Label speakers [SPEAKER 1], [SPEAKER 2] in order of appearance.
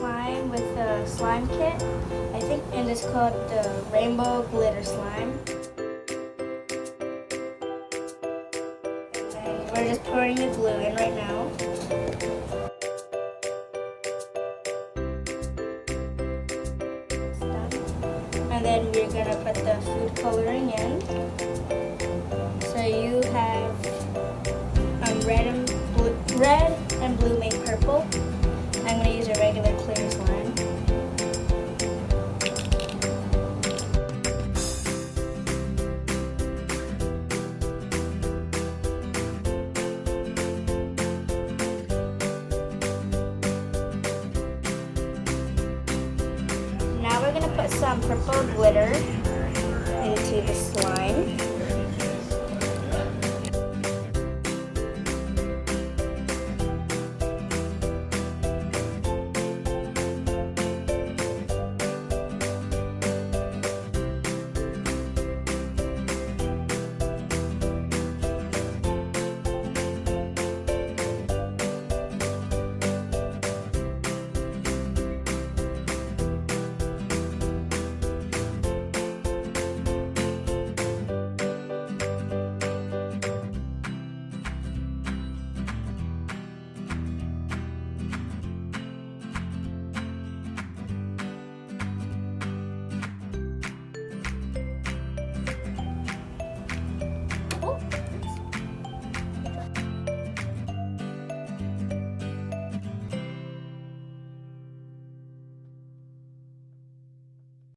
[SPEAKER 1] slime with the slime kit. I think, and it's called the rainbow glitter slime. And we're just pouring the glue in right now. And then we're gonna put the food coloring in. So you have red and blue make purple. I'm gonna use a regular clear slime. Now we're gonna put some purple glitter.